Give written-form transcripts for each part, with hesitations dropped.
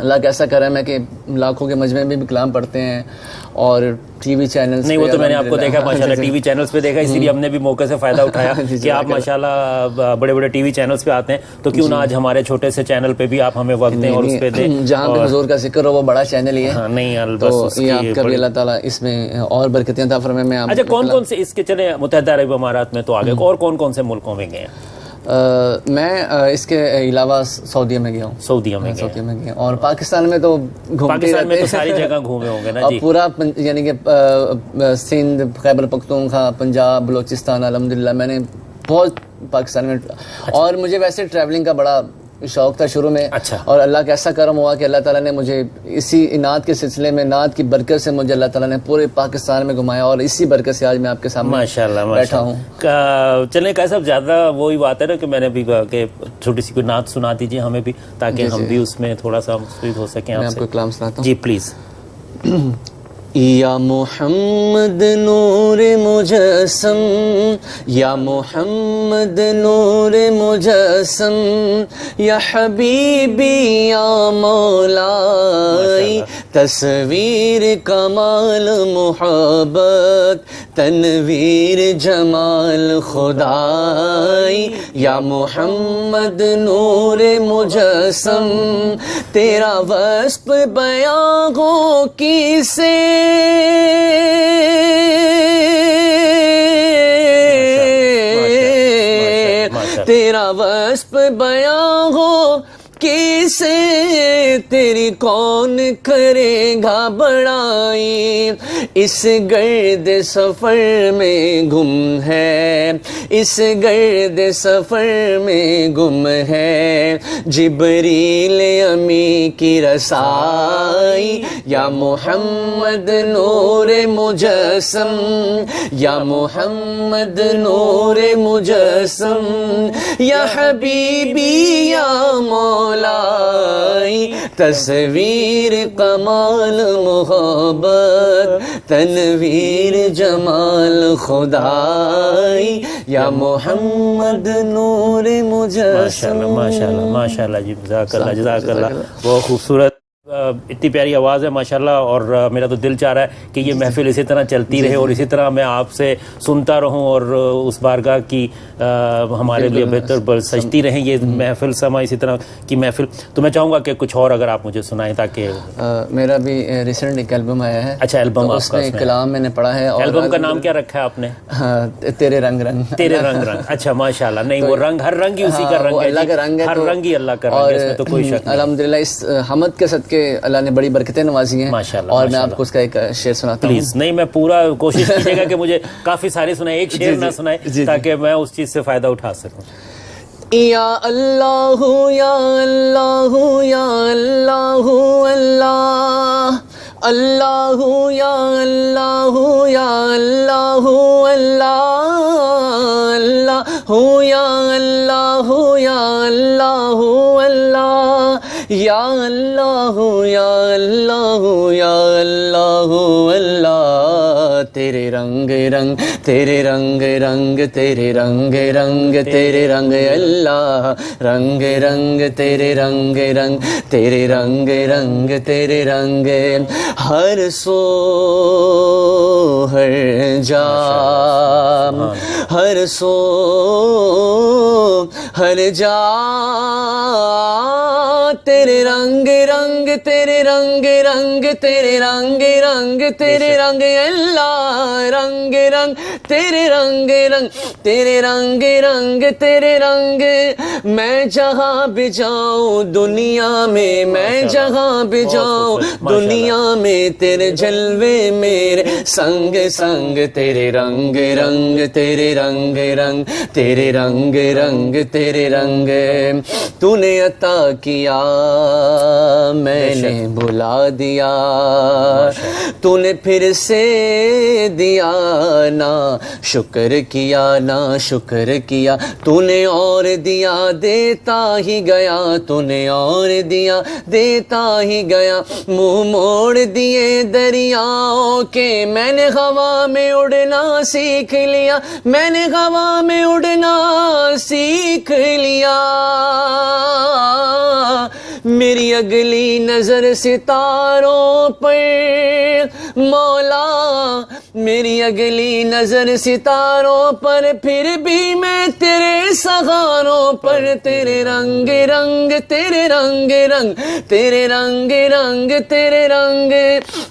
اللہ کا ایسا کرم ہے کہ لاکھوں کے مجمع میں بھی کلام پڑھتے ہیں اور ٹی وی چینلز نہیں وہ تو میں نے آپ کو دیکھا ماشاءاللہ ٹی وی چینلز پہ دیکھا، اسی لیے ہم نے بھی موقع سے فائدہ اٹھایا کہ آپ ماشاءاللہ بڑے بڑے ٹی وی چینلز پہ آتے ہیں، تو کیوں نہ آج ہمارے چھوٹے سے چینل پہ بھی آپ ہمیں وقت دیں اور اس پہ دیں جہاں پہ حضور کا ذکر ہو وہ بڑا چینل ہی ہے. ہاں نہیں تو بس یہ آپ کا بھی اللہ تعالیٰ اس میں اور برکتیں عطا فرمائے. میں اچھا کون کون سے اس کے چلے متحدہ عرب امارات میں تو آگے اور کون کون سے ملکوں میں گئے ہیں؟ میں اس کے علاوہ سعودیہ میں گیا ہوں. سعودیہ میں گیا اور پاکستان میں تو پاکستان میں تو ساری جگہ گھومے ہوں گے نا جی. پورا یعنی کہ سندھ، خیبر پختونخوا، پنجاب، بلوچستان، الحمدللہ میں نے بہت پاکستان میں. اور مجھے ویسے ٹریولنگ کا بڑا شوق تھا شروع میں. اور اللہ کا ایسا کرم ہوا کہ اللہ تعالیٰ نے مجھے اسی نعت کے سلسلے میں نعت کی برکت سے مجھے اللہ تعالیٰ نے پورے پاکستان میں گھمایا اور اسی برکت سے آج میں آپ کے سامنے ماشاءاللہ بیٹھا ہوں. چلیں کہ صاحب زیادہ وہی بات ہے نا کہ میں نے بھی کہا کہ چھوٹی سی کوئی نعت سنا دیجیے ہمیں بھی تاکہ ہم بھی اس میں تھوڑا سا مفید ہو سکیں. میں آپ کو کلام سناتا ہوں جی پلیز. یا محمد نور مجسم، یا محمد نور مجسم، یا حبیبی یا مولائی، تصویر کمال محبت، تنویر جمال خدائی. یا محمد نور مجسم، تیرا وصف بیاں ہو کیسے، تیرا وصف بیاں ہو کیسے، تیری کون کرے گا بڑائی. اس گرد سفر میں گم ہے، اس گرد سفر میں گم ہے، جبریل امی کی رسائی. یا محمد نور مجسم، یا محمد نور مجسم، یا حبیبی یا مولائی، تصویر کمال محبت، تنویر جمال خدائی. یا محمد نور مجسم. ماشاءاللہ ماشاءاللہ جی، جزاک اللہ جزاک اللہ. بہت خوبصورت، اتنی پیاری آواز ہے ماشاءاللہ. اور میرا تو دل چاہ رہا ہے کہ یہ محفل اسی طرح چلتی رہے اور اسی طرح میں آپ سے سنتا رہوں اور اس بارگاہ کی ہمارے لیے بہتر سجتی رہیں یہ محفل سما اسی طرح کی محفل. تو میں چاہوں گا کہ کچھ اور اگر آپ مجھے سنائیں تاکہ میرا بھی ریسنٹ ایک البم آیا ہے. اچھا البم اس میں کلام میں نے پڑھا ہے. اور البم کا نام کیا رکھا ہے آپ نے؟ تیرے رنگ رنگ. تیرے رنگ رنگ. اچھا ماشاءاللہ. نہیں وہ رنگ ہر رنگ ہی اسی کا رنگ ہے، اللہ کا رنگ ہے، ہر رنگ ہی اللہ کا رنگ ہے، اس میں تو کوئی شک نہیں. الحمدللہ اس حمد کے صدقے اللہ نے بڑی برکتیں نوازی ہیں. اور میں آپ کو اس کا ایک شعر سناتا ہوں. پلیز. نہیں میں پورا کوشش کیجیے گا کہ مجھے کافی سارے سنائے، ایک شعر نہ سنائے تاکہ میں اس چیز سے فائدہ اٹھا سکوں. یا اللہ یا اللہ یا اللہ اللہ، اللہ یا اللہ یا اللہ اللہ، اللہ یا اللہ یا اللہ اللہ، یا اللہ یا اللہ یا اللہ اللہ. تیرے رنگ رنگ، تیرے رنگ رنگ، تیرے رنگ رنگ، تیرے رنگ اللہ، رنگ رنگ تیرے رنگ رنگ، تیرے رنگ رنگ، تیرے رنگ. ہر سو ہر جام، ہر سو ہر جا، تیرے رنگ رنگ، تیرے رنگ رنگ، تیرے رنگ رنگ، تیرے رنگ اللہ، رنگ رنگ تیرے رنگ رنگ، تیرے رنگ رنگ، تیرے رنگ. میں جہاں بھی جاؤں دنیا میں، میں جہاں بھی جاؤں دنیا میں، تیرے جلوے میرے سنگ سنگ. تیرے رنگ رنگ، تیرے رنگ رنگ، تیرے رنگ رنگ، تیرے رنگ. تو نے عطا کیا میں نے بھلا دیا، تو نے پھر سے دیا نہ شکر کیا، نہ شکر کیا. تو نے اور دیا دیتا ہی گیا، تو نے اور دیا دیتا ہی گیا. منہ موڑ دیے دریاؤں کے، میں نے ہوا میں اڑنا سیکھ لیا، میں نے ہوا میں اڑنا سیکھ لیا. میری اگلی نظر ستاروں پر مولا، میری اگلی نظر ستاروں پر، پھر بھی میں تیرے سہاروں پر، تیرے رنگ رنگ تیرے رنگ رنگ تیرے رنگ رنگ تیرے رنگ،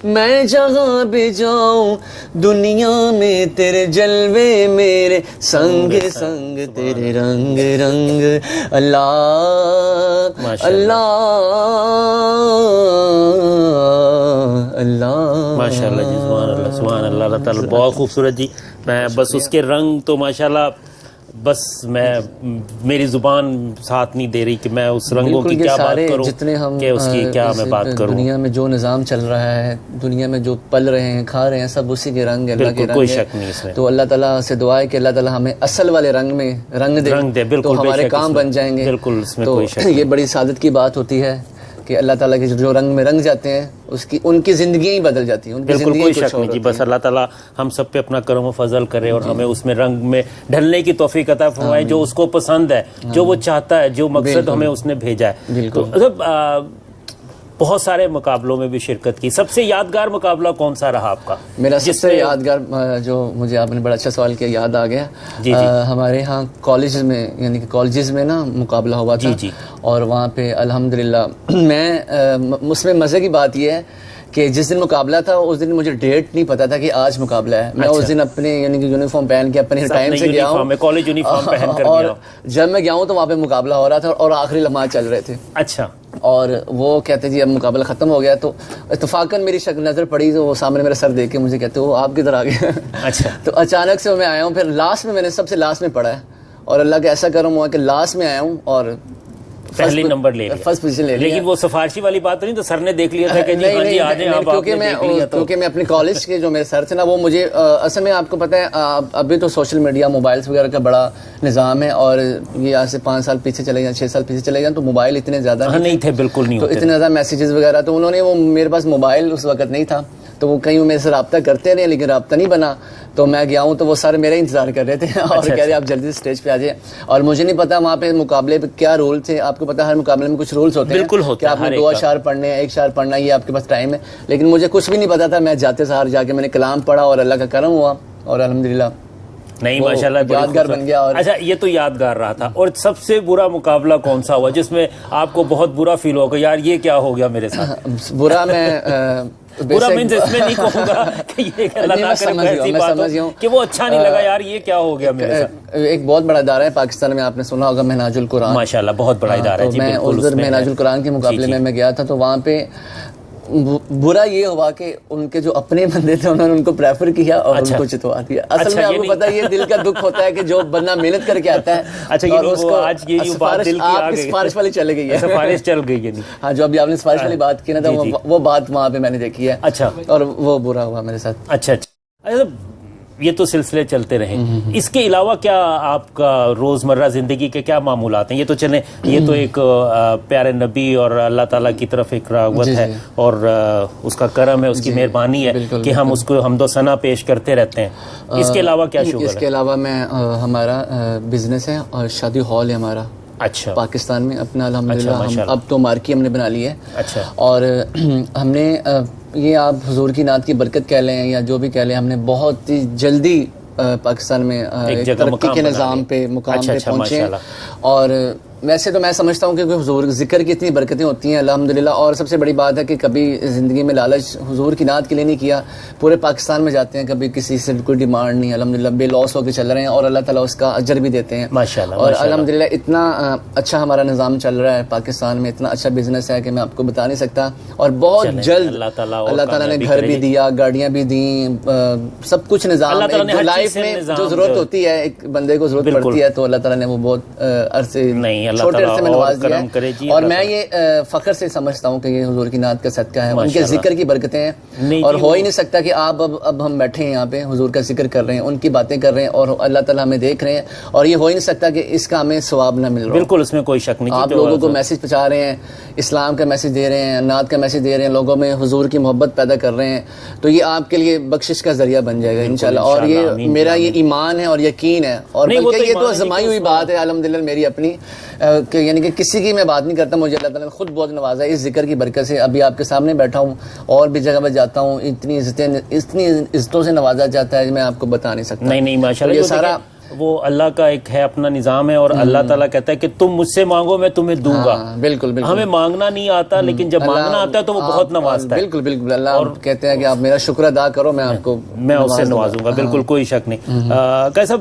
میں جہاں بھی جاؤں دنیا میں تیرے جلوے میرے سنگ سنگ تیرے رنگ رنگ، اللہ اللہ اللہ، ماشاء اللہ جی، سبحان اللہ سبحان اللہ، اللہ تعالیٰ بہت خوبصورت جی. میں بس اس کے رنگ تو ماشاءاللہ بس میری زبان ساتھ نہیں دے رہی کہ میں اس رنگوں کی کیا بات کروں، جتنے ہم کہ اس کی کیا میں بات کروں. دنیا میں جو نظام چل رہا ہے، دنیا میں جو پل رہے ہیں کھا رہے ہیں، سب اسی کے رنگ ہے، اللہ کے رنگ کوئی ہے. شک نہیں اس میں. تو اللہ تعالیٰ سے دعا ہے کہ اللہ تعالیٰ ہمیں اصل والے رنگ میں رنگ دے، بالکل تو ہمارے کام بن جائیں گے. بالکل اس میں تو کوئی شک یہ بڑی سعادت کی بات ہوتی ہے کہ اللہ تعالیٰ کے جو رنگ میں رنگ جاتے ہیں ان کی زندگیاں ہی بدل جاتی ہیں. بالکل کوئی شک نہیں جی. بس اللہ تعالیٰ ہم سب پہ اپنا کرم و فضل کرے اور ہمیں اس میں رنگ میں ڈھلنے کی توفیق عطا فرمائے، جو اس کو پسند ہے، جو وہ چاہتا ہے، جو مقصد ہمیں اس نے بھیجا ہے. تو بہت سارے مقابلوں میں بھی شرکت کی، سب سے یادگار مقابلہ کون سا رہا آپ کا؟ میرا سب سے یادگار جو مجھے آپ نے بڑا اچھا سوال کیا، یاد آ گیا. ہمارے ہاں کالجز میں، یعنی کہ کالجز میں نا مقابلہ ہوا تھا، اور وہاں پہ الحمدللہ میں اس میں مزے کی بات یہ ہے کہ جس دن مقابلہ تھا اس دن مجھے ڈیٹ نہیں پتا تھا کہ آج مقابلہ ہے. میں اس دن اپنے یعنی کہ یونیفارم پہن کے اپنے ٹائم سے گیا ہوں، کالج یونیفارم پہن کر اور جب میں گیا ہوں تو وہاں پہ مقابلہ ہو رہا تھا اور آخری لمحات چل رہے تھے. اچھا. اور وہ کہتے جی اب مقابلہ ختم ہو گیا، تو اتفاقاً میری شکل نظر پڑی تو وہ سامنے میرا سر دیکھ کے مجھے کہتے وہ آپ کدھر آ گئے. اچھا. تو اچانک سے میں آیا ہوں، پھر لاسٹ میں نے سب سے لاسٹ میں پڑھا ہے، اور اللہ کا ایسا کرم ہوا کہ لاسٹ میں آیا ہوں اور پہلی نمبر لے لیا، فرسٹ پوزیشن لے لیا. لیکن وہ سفارشی والی بات نہیں، تو سر نے دیکھ لیا تھا کہ جی ہاں جی آ جائیں آپ. کیونکہ میں اپنے کالج کے جو میرے سر تھے نا، وہ مجھے اصل میں آپ کو پتہ ہے ابھی تو سوشل میڈیا موبائلس وغیرہ کا بڑا نظام ہے، اور یہ آج سے 5 سال پیچھے چلے جائیں، 6 سال پیچھے چلے جائیں تو موبائل اتنے زیادہ نہیں تھے، بالکل نہیں تو اتنے زیادہ میسیجز وغیرہ، تو انہوں نے وہ میرے پاس موبائل اس وقت نہیں تھا، تو وہ کہیں میرے سے رابطہ کرتے رہے لیکن رابطہ نہیں بنا. تو میں گیا ہوں تو وہ سارے میرا انتظار کر رہے تھے اور کہہ رہے آپ جلدی سے اسٹیج پہ آ جائیں. اور مجھے نہیں پتا وہاں پہ مقابلے پہ کیا رول تھے. آپ کو پتا ہر مقابلے میں کچھ رولز ہوتے ہیں، بالکل ہوتا ہے کہ آپ نے 2 اشعار پڑھنے ہیں، 1 اشعار پڑھنا ہے، یہ آپ کے پاس ٹائم ہے. لیکن مجھے کچھ بھی نہیں پتا تھا. میں جاتے سہار جا کے میں نے کلام پڑھا اور اللہ کا کرم ہوا اور الحمدللہ نہیں ماشاءاللہ یادگار بن گیا. اور اچھا یہ تو یادگار رہا تھا. اور سب سے برا مقابلہ کون سا ہوا جس میں آپ کو بہت برا فیل ہوگا یار یہ کیا ہو گیا میرے ساتھ؟ برا میں برا مینز اس میں نہیں کہوں گا کہ یہ اللہ نہ کرے ایسی بات ہو کہ وہ اچھا نہیں لگا یار یہ کیا ہو گیا میرے ساتھ. ایک بہت بڑا ادارہ ہے پاکستان میں، آپ نے سنا ہوگا منہاج القرآن. ماشاءاللہ بہت بڑا ادارہ ہے جی. میں ادھر منہاج القرآن کے مقابلے میں گیا تھا، تو وہاں پہ برا یہ ہوا کہ ان کے جو اپنے بندے تھے انہوں نے ان کو پریفر کیا اور ان کو چتوا دیا. اصل میں آپ کو پتا ہے یہ دل کا دکھ ہوتا ہے کہ جو بندہ محنت کر کے آتا ہے. اچھا آج یہ بات دل کی آپ کی سفارش والی چلے گئی ہے، سفارش چل گئی ہے. ہاں جو ابھی آپ نے سفارش والی بات کی نا، تو وہ بات وہاں پہ میں نے دیکھی ہے. اچھا. اور وہ برا ہوا میرے ساتھ. اچھا اچھا. یہ تو سلسلے چلتے رہے. اس کے علاوہ کیا آپ کا روزمرہ زندگی کے کیا معمولات ہیں؟ یہ تو چلیں یہ تو ایک پیارے نبی اور اللہ تعالیٰ کی طرف ایک رغبت ہے اور اس کا کرم ہے، اس کی مہربانی ہے کہ ہم اس کو حمد و ثنا پیش کرتے رہتے ہیں. اس کے علاوہ کیا شغل ہے؟ اس کے علاوہ میں ہمارا بزنس ہے اور شادی ہال ہے ہمارا. اچھا. پاکستان میں اپنا الحمدللہ اب تو مارکی ہم نے بنا لی ہے. اچھا. اور ہم نے یہ آپ حضور کی نعت کی برکت کہہ لیں یا جو بھی کہہ لیں، ہم نے بہت ہی جلدی پاکستان میں ترقی کے نظام پہ مقام پہ پہنچے. اور ویسے تو میں سمجھتا ہوں کہ حضور ذکر کی اتنی برکتیں ہوتی ہیں الحمدللہ. اور سب سے بڑی بات ہے کہ کبھی زندگی میں لالچ حضور کی نعت کے لیے نہیں کیا. پورے پاکستان میں جاتے ہیں، کبھی کسی سے کوئی ڈیمانڈ نہیں، الحمدللہ بے لوس ہو کے چل رہے ہیں اور اللہ تعالیٰ اس کا اجر بھی دیتے ہیں ماشاءاللہ. اور الحمدللہ اتنا اچھا ہمارا نظام چل رہا ہے پاکستان میں، اتنا اچھا بزنس ہے کہ میں آپ کو بتا نہیں سکتا. اور بہت جلد اللہ تعالیٰ نے گھر بھی دیا، گاڑیاں بھی دیں، سب کچھ نظام لائف میں جو ضرورت ہوتی ہے ایک بندے کو ضرورت پڑتی ہے تو اللہ تعالیٰ نے وہ بہت عرصے چھوٹے عرصے میں نواز دیا ہے. اور میں یہ فخر سے سمجھتا ہوں کہ یہ حضور کی نعت کا صدقہ ہے، ان کے ذکر کی برکتیں ہیں. اور ہو ہی نہیں سکتا کہ آپ اب ہم بیٹھے ہیں یہاں پہ حضور کا ذکر کر رہے ہیں، ان کی باتیں کر رہے ہیں اور اللہ تعالیٰ ہمیں دیکھ رہے ہیں، اور یہ ہو ہی نہیں سکتا کہ اس کا ہمیں ثواب نہ مل رہا. بالکل اس میں کوئی شک نہیں. آپ لوگوں کو میسج پہنچا رہے ہیں، اسلام کا میسج دے رہے ہیں، نعت کا میسج دے رہے ہیں، لوگوں میں حضور کی محبت پیدا کر رہے ہیں، تو یہ آپ کے لیے بخشش کا ذریعہ بن جائے گا انشاءاللہ. اور یہ میرا یہ ایمان ہے اور یقین ہے، اور بلکہ یہ تو آزمائی ہوئی بات ہے الحمدللہ میری اپنی یعنی کہ کسی کی میں بات نہیں کرتا, مجھے اللہ تعالیٰ نے خود بہت نوازا ہے اس ذکر کی برکت سے. ابھی آپ کے سامنے بیٹھا ہوں اور بھی جگہ پہ جاتا ہوں, اتنی عزتوں سے نوازا جاتا ہے, میں آپ کو بتا نہیں سکتا. نہیں ماشاءاللہ, یہ سارا وہ اللہ کا ایک ہے اپنا نظام ہے, اور اللہ تعالیٰ کہتا ہے کہ تم مجھ سے مانگو میں تمہیں دوں گا. بالکل ہمیں مانگنا نہیں آتا, لیکن جب مانگنا آتا ہے تو وہ بہت نوازتا ہے. بالکل اللہ کہتے ہیں کہ آپ میرا شکر ادا کرو, میں آپ کو میں اس سے نوازوں گا. بالکل کوئی شک نہیں. کیسا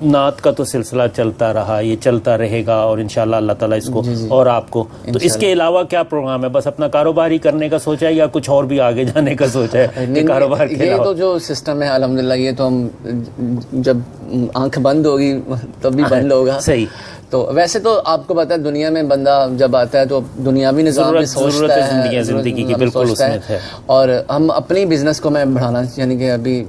نعت کا تو سلسلہ چلتا رہا, یہ چلتا رہے گا, اور انشاءاللہ اللہ تعالیٰ اس کو اور آپ کو. تو اس کے علاوہ کیا پروگرام ہے؟ بس اپنا کاروبار ہی کرنے کا سوچا ہے یا کچھ اور بھی آگے جانے کا سوچا ہے کہ کاروبار کے علاوہ؟ یہ تو جو سسٹم ہے الحمدللہ, یہ تو ہم جب آنکھ بند ہوگی تب بھی بند ہوگا. صحیح. تو ویسے تو آپ کو پتا ہے دنیا میں بندہ جب آتا ہے تو دنیاوی نظام بھی سوچتا ہے, زندگی کی بالکل اس میں ہے. اور ہم اپنی بزنس کو میں بڑھانا یعنی کہ ابھی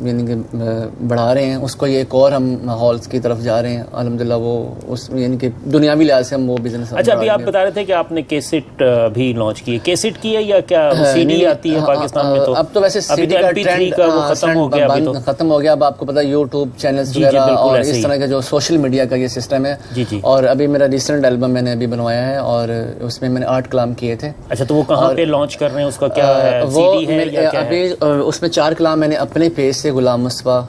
بڑھا رہے ہیں اس کو, یہ ایک اور ہم ہالس کی طرف جا رہے ہیں الحمدللہ. وہ اس یعنی کہ دنیاوی لحاظ سے ہم وہ بزنس. اچھا, ابھی آپ بتا رہے تھے کہ آپ نے کیسٹ بھی لانچ کی ہے. کیسٹ کی ہے یا کیا سی ڈی آتی ہے پاکستان میں؟ تو اب تو ویسے سی ڈی کا ٹرینڈ ختم ہو گیا, ختم ہو گیا. اب آپ کو پتا یوٹیوب چینلز وغیرہ اور اس طرح کا جو سوشل میڈیا کا یہ سسٹم ہے. اور ابھی میرا ریسنٹ البم میں نے ابھی بنوایا ہے اور اس میں نے 8 کلام کیے تھے. اچھا, تو وہ کہاں پہ لانچ کر رہے ہیں؟ اس کا کیا ہے, سی ڈی ہے یا کیا ہے؟ ابھی اس میں 4 کلام میں نے اپنے پیج سے, غلام مصطفیٰ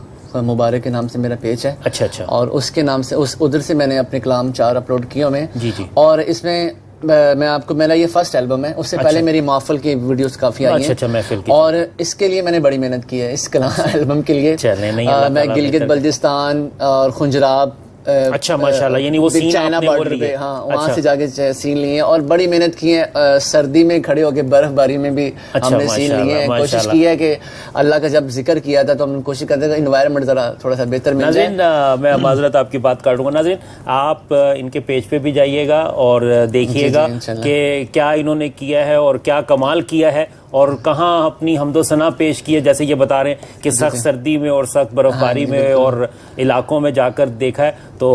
مبارک کے نام سے میرا پیج ہے. اچھا. اور اس کے نام سے ادھر سے میں نے اپنے کلام 4 اپلوڈ کیے میں. اور اس میں میں آپ کو, میرا یہ فرسٹ البم ہے. اس سے پہلے میری محفل کی ویڈیوز کافی آئی ہیں, اور اس کے لیے میں نے بڑی محنت کی ہے اس البم کے لیے. میں گلگت بلتستان اور خنجراب, اچھا ماشاءاللہ, یعنی وہ سین چائنا بارڈر پہ, ہاں وہاں سے جا کے سین لیے اور بڑی محنت کی ہے. سردی میں کھڑے ہو کے برف باری میں بھی ہم نے سین لیے ہیں. کوشش کی ہے کہ اللہ کا جب ذکر کیا تھا تو ہم نے کوشش کرتے تھے انوائرمنٹ ذرا تھوڑا سا بہتر مل جائے. ناظرین, میں معذرت آپ کی بات کاٹوں گا. ناظرین, آپ ان کے پیج پہ بھی جائیے گا اور دیکھیے گا کہ کیا انہوں نے کیا ہے اور کیا کمال کیا ہے, اور کہاں اپنی حمد و ثنا پیش کی ہے. جیسے یہ بتا رہے ہیں کہ سخت سردی میں اور سخت برف باری میں اور علاقوں میں جا کر دیکھا ہے. تو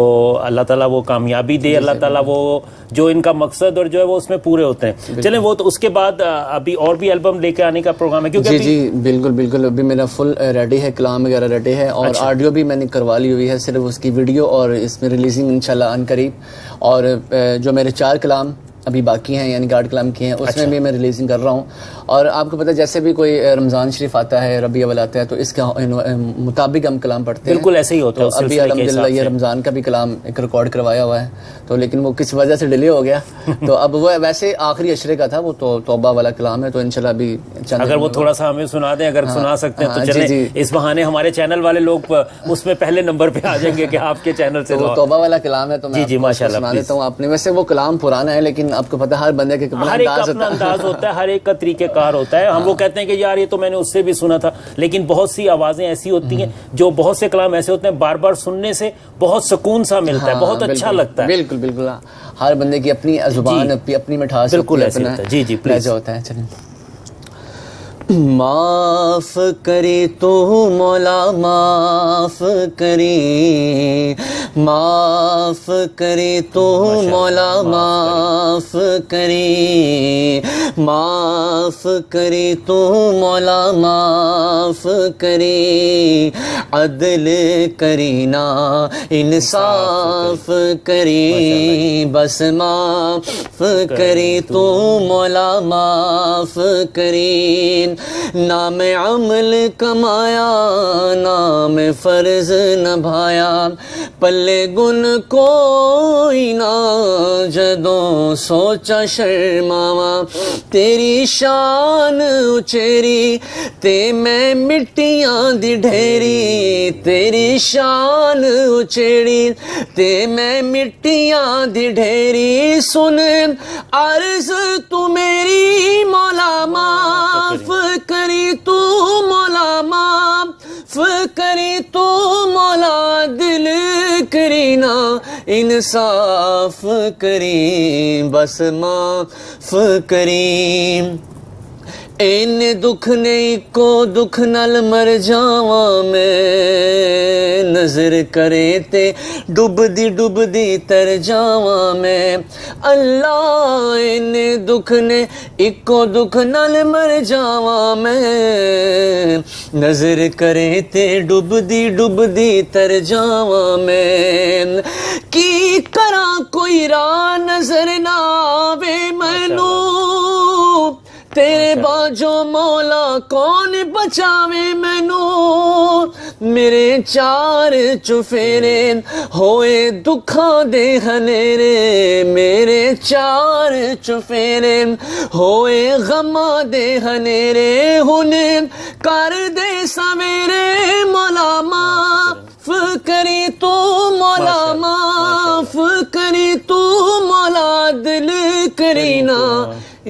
اللہ تعالیٰ وہ کامیابی دے, اللہ تعالیٰ وہ جو ان کا مقصد اور جو ہے وہ اس میں پورے ہوتے ہیں. چلیں, وہ تو اس کے بعد ابھی اور بھی البم لے کے آنے کا پروگرام ہے کیونکہ جی بالکل ابھی میرا فل ریڈی ہے, کلام وغیرہ ریڈی ہے, اور آڈیو بھی میں نے کروا لی ہوئی ہے, صرف اس کی ویڈیو اور اس میں ریلیزنگ انشاءاللہ ان قریب. اور جو میرے 4 کلام ابھی باقی ہیں یعنی 8 کلام کیے ہیں, اس میں بھی میں ریلیزنگ کر رہا ہوں. اور آپ کو پتہ جیسے بھی کوئی رمضان شریف آتا ہے, ربیع الاول آتا ہے, تو اس کے مطابق ہم کلام پڑھتے ہیں. بالکل ایسے ہی ہوتا ہے. ابھی الحمدللہ یہ رمضان کا بھی کلام ایک ریکارڈ کروایا ہوا ہے, تو لیکن وہ کس وجہ سے ڈیلے ہو گیا. تو اب وہ ویسے آخری عشرے کا تھا, وہ تو توبہ والا کلام ہے. تو انشاءاللہ ابھی اگر وہ تھوڑا سا ہمیں سنا دیں, اگر سنا سکتے ہیں تو چلیں. اس بہانے ہمارے چینل والے لوگ اس میں پہلے نمبر پہ آ جائیں گے کہ آپ کے چینل سے. وہ توبہ والا کلام ہے, تو میں ماشاءاللہ سنا دیتا ہوں آپ نے. ویسے وہ کلام پرانا ہے, لیکن آپ کو پتہ ہر بندے کے ہر ایک کا اپنا انداز ہوتا ہے, ہر ایک کا طریقہ کار ہوتا ہے. ہم لوگ کہتے ہیں کہ یار یہ تو میں نے اس سے بھی سنا تھا, لیکن بہت سی آوازیں ایسی ہوتی ہیں جو, بہت سے کلام ایسے ہوتے ہیں بار بار سننے سے بہت سکون سا ملتا ہے, بہت اچھا لگتا ہے. بالکل ہر بندے کی اپنی زبان, اپنی مٹھاس, بالکل ایسے ہوتا ہے. جی پلیز ہوتا ہے. چلیں. معاف کرے تو مولا معاف کرے, معاف کرے تو مولا معاف کرے, معاف کرے تو مولا معاف کرے, عدل کرے نا انصاف کرے, بس معاف کرے تو مولا معاف کرے. نام عمل کمایا نام فرض نبھایا, پلے گن کوئی نہ جدوں سوچا شرماوا, تیری شان اچیری تے میں مٹیاں دی ڈھیری, تیری شان اچیری تے میں مٹیاں دی ڈھیری, سن عرض تو میری مولا معاف کری تو مولا معاف کری تو مولا, دل کری نا انصاف کری, بس معاف کری. اینے دکھ نہیں کو دکھ نال مر جاواں میں نظر کرے تے ڈب دی تر جاواں میں اللہ اینے دکھ نے اکو دکھ نال مر جاواں میں نظر کرے تے ڈب دی تر جاواں میں کی کراں کوئی راہ نظر نہ آوے مینوں تیرے باجو مولا کون بچاوے مینوں میرے چار چفیرے ہوئے دکھاں دے ہنیرے میرے چار چفیرے ہوئے غماں دے ہنیرے ہن کر دے سویرے مولا معاف کری تو مولا معاف کری تو مولا دل کری نا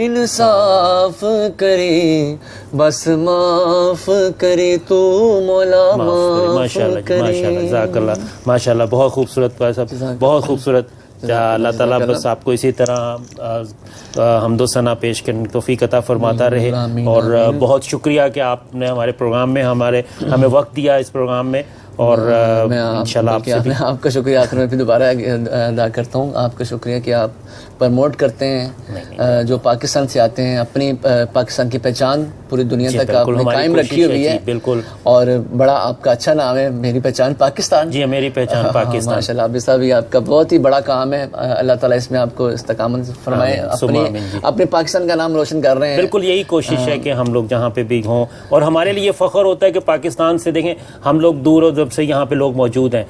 انصاف کرے بس معاف کرے تو مولا معاف کرے. جزاک اللہ ماشاء اللہ بہت خوبصورت بہت خوبصورت. اللہ تعالیٰ بس آپ کو اسی طرح حمد و ثنا پیش کرنے کی توفیق عطا فرماتا رہے اور بہت شکریہ کہ آپ نے ہمارے پروگرام میں ہمیں وقت دیا اس پروگرام میں اور انشاءاللہ آپ کا شکریہ آخر میں پھر دوبارہ ادا کرتا ہوں آپ کا شکریہ کہ آپ پرموٹ کرتے ہیں جو پاکستان سے آتے ہیں اپنی پاکستان کی پہچان پوری دنیا تک آپ نے قائم رکھی ہوئی ہے بالکل اور بڑا آپ کا اچھا نام ہے میری پہچان پاکستان. جی میری پہچان پاکستان ماشاء اللہ عابد صاحب یہ آپ کا بہت ہی بڑا کام ہے اللہ تعالیٰ اس میں آپ کو استقامت فرمائے اپنے پاکستان کا نام روشن کر رہے ہیں. بالکل یہی کوشش ہے کہ ہم لوگ جہاں پہ بھی ہوں اور ہمارے لیے فخر ہوتا ہے کہ پاکستان سے دیکھیں ہم لوگ دور اور جب سے یہاں پہ لوگ موجود ہیں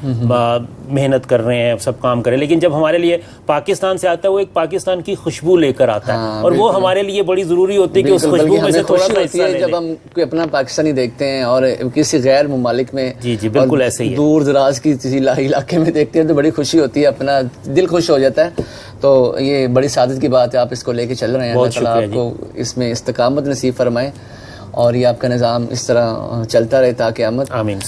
محنت کر رہے ہیں سب کام کریں لیکن جب ہمارے لیے پاکستان سے آتا ہے وہ ایک پاکستان کی خوشبو لے کر آتا ہے اور وہ ہمارے لیے بڑی ضروری ہوتی ہے کہ اس خوشبو میں سے تھوڑا سا حصہ لے جب ہم کوئی اپنا پاکستانی دیکھتے ہیں اور کسی غیر ممالک میں جی بالکل ایسے ہی دور دراز کی کسی علاقے میں دیکھتے ہیں تو بڑی خوشی ہوتی ہے اپنا دل خوش ہو جاتا ہے. تو یہ بڑی سعادت کی بات ہے آپ اس کو لے کے چل رہے ہیں اللہ تعالیٰ آپ کو اس میں استقامت نصیب فرمائے اور یہ آپ کا نظام اس طرح چلتا رہے تاکہ قیامت. آمین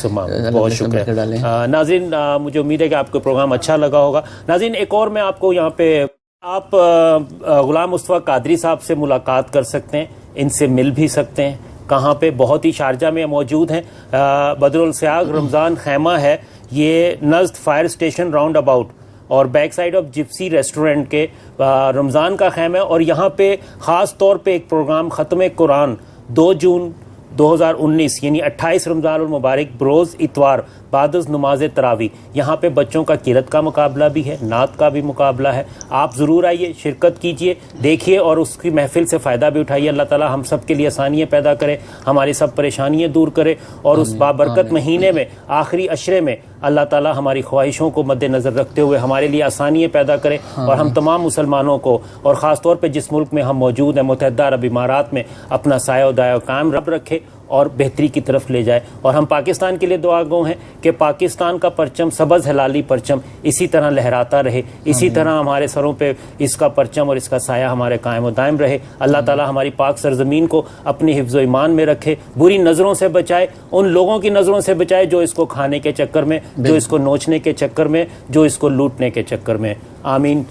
بہت شکریہ. ناظرین مجھے امید ہے کہ آپ کو پروگرام اچھا لگا ہوگا. ناظرین ایک اور میں آپ کو یہاں پہ آپ غلام مصطفیٰ قادری صاحب سے ملاقات کر سکتے ہیں ان سے مل بھی سکتے ہیں. کہاں پہ بہت ہی شارجہ میں موجود ہیں. بدر السیاغ رمضان خیمہ ہے یہ نزد فائر اسٹیشن راؤنڈ اباؤٹ اور back side of gypsy restaurant کے رمضان کا خیمہ ہے اور یہاں پہ خاص طور پہ ایک پروگرام ختم قرآن 2 جون 2019 یعنی 28 رمضان المبارک بروز اتوار بعد از نماز تراویح یہاں پہ بچوں کا قرات کا مقابلہ بھی ہے نعت کا بھی مقابلہ ہے. آپ ضرور آئیے شرکت کیجئے دیکھیے اور اس کی محفل سے فائدہ بھی اٹھائیے. اللہ تعالی ہم سب کے لیے آسانیاں پیدا کرے ہماری سب پریشانیاں دور کرے اور اس بابرکت مہینے میں آخری عشرے میں اللہ تعالی ہماری خواہشوں کو مد نظر رکھتے ہوئے ہمارے لیے آسانیاں پیدا کرے اور ہم تمام مسلمانوں کو اور خاص طور پہ جس ملک میں ہم موجود ہیں متحدہ عرب امارات میں اپنا سایہ و دایہ قائم رب رکھے اور بہتری کی طرف لے جائے. اور ہم پاکستان کے لیے دعا گو ہیں کہ پاکستان کا پرچم سبز ہلالی پرچم اسی طرح لہراتا رہے اسی طرح ہمارے سروں پہ اس کا پرچم اور اس کا سایہ ہمارے قائم و دائم رہے. اللہ تعالی ہماری پاک سرزمین کو اپنی حفظ و ایمان میں رکھے بری نظروں سے بچائے ان لوگوں کی نظروں سے بچائے جو اس کو کھانے کے چکر میں جو اس کو نوچنے کے چکر میں جو اس کو لوٹنے کے چکر میں. آمین.